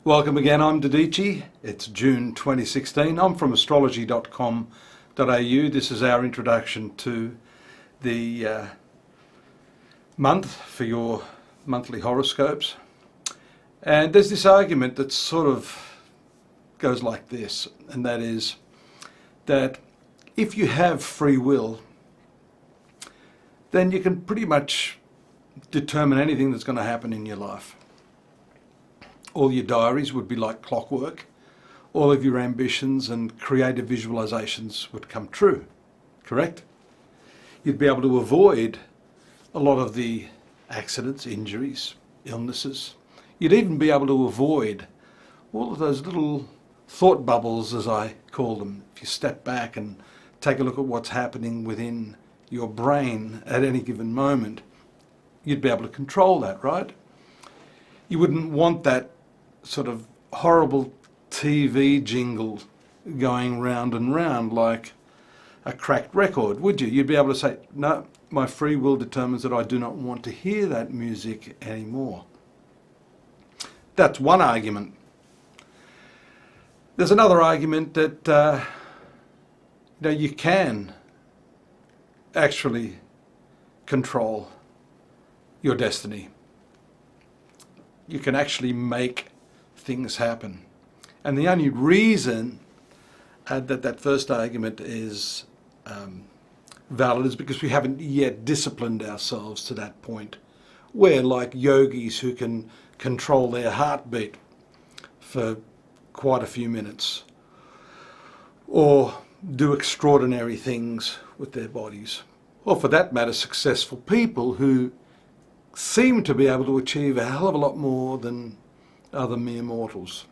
Welcome again, I'm Dodici. It's June 2016. I'm from astrology.com.au. This is our introduction to the month for your monthly horoscopes. And there's this argument that sort of goes like this, and that is that if you have free will, then you can pretty much determine anything that's going to happen in your life. All your diaries would be like clockwork. All of your ambitions and creative visualizations would come true, correct? You'd be able to avoid a lot of the accidents, injuries, illnesses. You'd even be able to avoid all of those little thought bubbles, as I call them. If you step back and take a look at what's happening within your brain at any given moment, you'd be able to control that, right? You wouldn't want that sort of horrible TV jingle going round and round like a cracked record, would you? You'd be able to say, no, my free will determines that I do not want to hear that music anymore. That's one argument. There's another argument that you can actually control your destiny. You can actually make things happen. And the only reason that first argument is valid is because we haven't yet disciplined ourselves to that point. We're like yogis who can control their heartbeat for quite a few minutes, or do extraordinary things with their bodies, or for that matter, successful people who seem to be able to achieve a hell of a lot more than other mere mortals.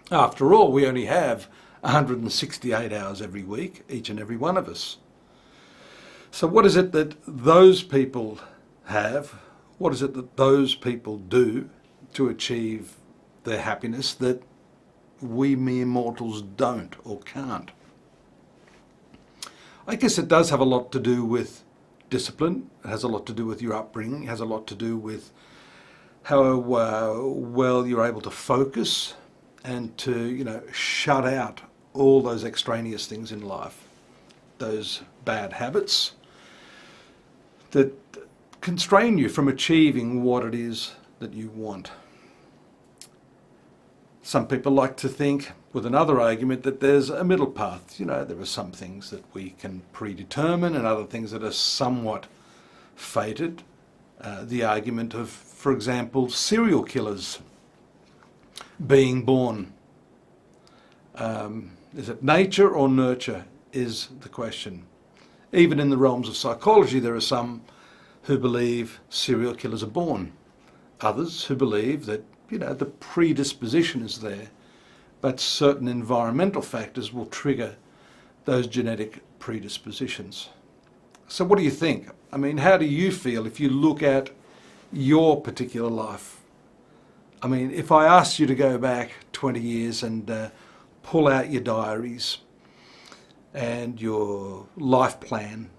After all, we only have 168 hours every week, each and every one of us. So what is it that those people have? What is it that those people do to achieve their happiness that we mere mortals don't or can't? I guess it does have a lot to do with discipline. It has a lot to do with your upbringing. It has a lot to do with how well you're able to focus and to, shut out all those extraneous things in life, those bad habits that constrain you from achieving what it is that you want. Some people like to think, with another argument, that there's a middle path. There are some things that we can predetermine and other things that are somewhat fated. The argument of, for example, serial killers being born. Is it nature or nurture is the question. Even in the realms of psychology, there are some who believe serial killers are born. Others who believe that, the predisposition is there, but certain environmental factors will trigger those genetic predispositions. So what do you think? I mean, how do you feel if you look at your particular life? I mean, if I asked you to go back 20 years and pull out your diaries and your life plan,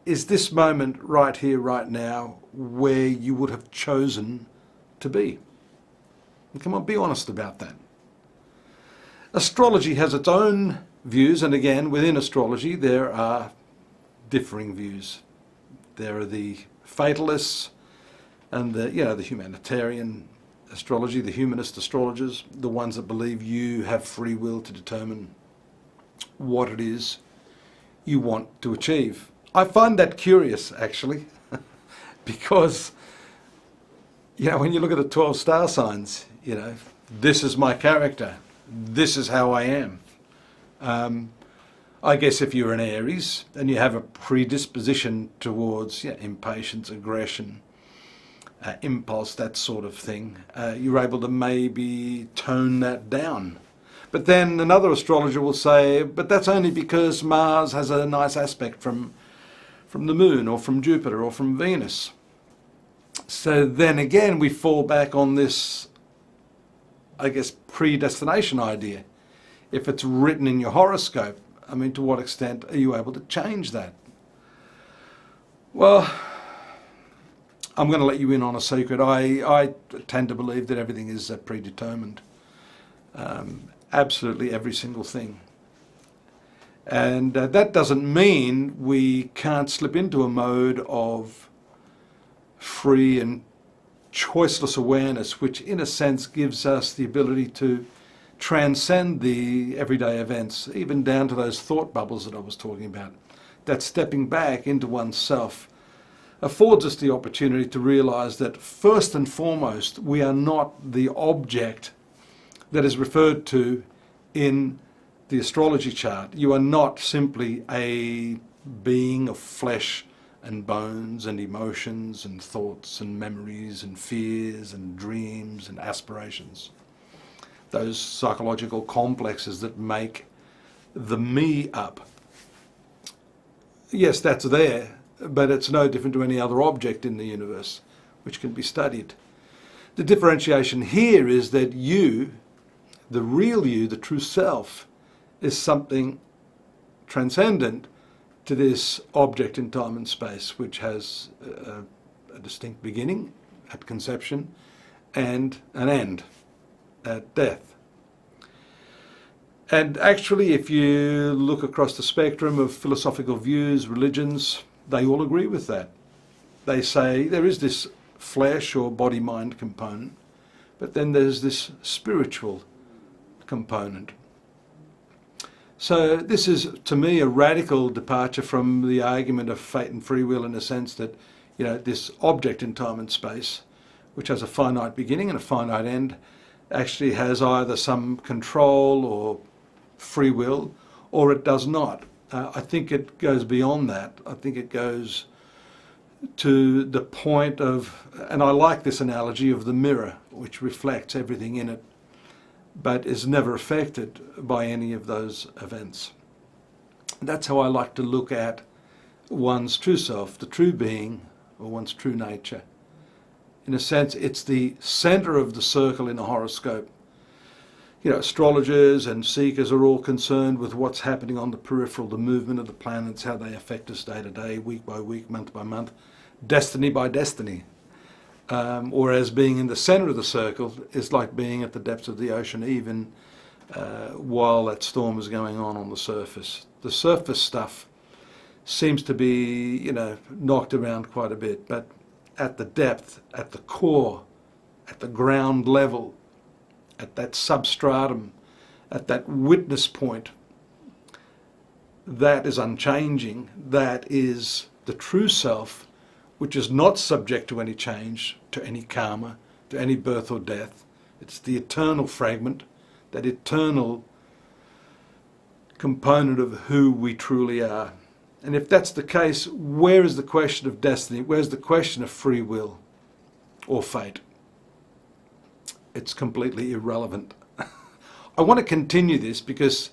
is this moment right here, right now, where you would have chosen to be? And come on, be honest about that. Astrology has its own views, and again, within astrology, there are differing views. There are the fatalists and the humanitarian astrology, the humanist astrologers, the ones that believe you have free will to determine what it is you want to achieve. I find that curious, actually, because, when you look at the 12 star signs, this is my character, this is how I am. I guess if you're an Aries and you have a predisposition towards impatience, aggression, impulse, that sort of thing, you're able to maybe tone that down. But then another astrologer will say, but that's only because Mars has a nice aspect from the moon or from Jupiter or from Venus. So then again, we fall back on this, I guess, predestination idea. If it's written in your horoscope, to what extent are you able to change that? Well, I'm going to let you in on a secret. I tend to believe that everything is predetermined. Absolutely every single thing. And that doesn't mean we can't slip into a mode of free and choiceless awareness, which in a sense gives us the ability to transcend the everyday events, even down to those thought bubbles that I was talking about. That stepping back into oneself affords us the opportunity to realise that first and foremost we are not the object that is referred to in the astrology chart. You are not simply a being of flesh and bones and emotions and thoughts and memories and fears and dreams and aspirations. Those psychological complexes that make the me up. Yes, that's there, but it's no different to any other object in the universe which can be studied. The differentiation here is that you, the real you, the true self, is something transcendent to this object in time and space, which has a distinct beginning at conception and an end at death. And actually, if you look across the spectrum of philosophical views, religions, they all agree with that. They say there is this flesh or body-mind component, but then there's this spiritual component. So this is, to me, a radical departure from the argument of fate and free will, in a sense that, you know, this object in time and space, which has a finite beginning and a finite end, actually has either some control or free will, or it does not. I think it goes beyond that. I think it goes to the point of, and I like this analogy of the mirror, which reflects everything in it, but is never affected by any of those events. That's how I like to look at one's true self, the true being, or one's true nature. In a sense, it's the center of the circle in a horoscope. You know, astrologers and seekers are all concerned with what's happening on the peripheral, the movement of the planets, how they affect us day to day, week by week, month by month, destiny by destiny. Whereas being in the center of the circle is like being at the depths of the ocean, even while that storm is going on the surface. The surface stuff seems to be, you know, knocked around quite a bit, but at the depth, at the core, at the ground level, at that substratum, at that witness point, that is unchanging. That is the true self, which is not subject to any change, to any karma, to any birth or death. It's the eternal fragment, that eternal component of who we truly are. And if that's the case, where is the question of destiny? Where's the question of free will or fate? It's completely irrelevant. I want to continue this because,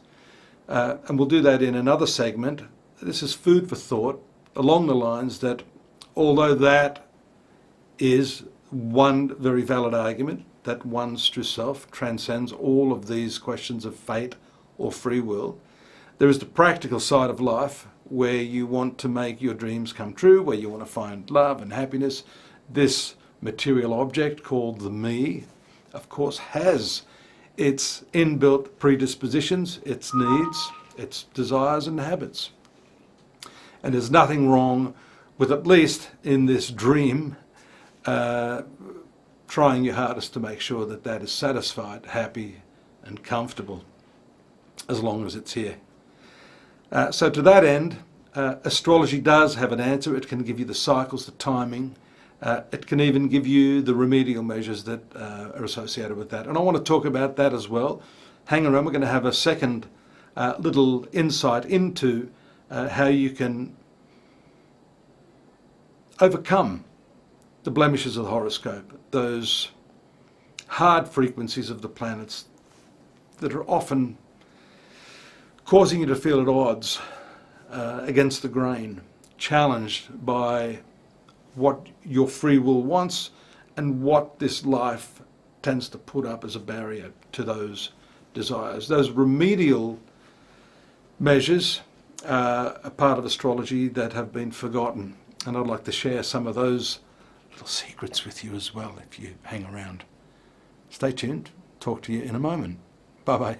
and we'll do that in another segment, this is food for thought along the lines that although that is one very valid argument, that one's true self transcends all of these questions of fate or free will, there is the practical side of life where you want to make your dreams come true, where you want to find love and happiness. This material object called the me, of course, has its inbuilt predispositions, its needs, its desires and habits. And there's nothing wrong with, at least in this dream, trying your hardest to make sure that that is satisfied, happy and comfortable, as long as it's here. So to that end, astrology does have an answer. It can give you the cycles, the timing. It can even give you the remedial measures that are associated with that. And I want to talk about that as well. Hang around, we're going to have a second little insight into how you can overcome the blemishes of the horoscope, those hard frequencies of the planets that are often causing you to feel at odds against the grain, challenged by what your free will wants and what this life tends to put up as a barrier to those desires. Those remedial measures are a part of astrology that have been forgotten, and I'd like to share some of those little secrets with you as well if you hang around. Stay tuned. Talk to you in a moment. Bye-bye.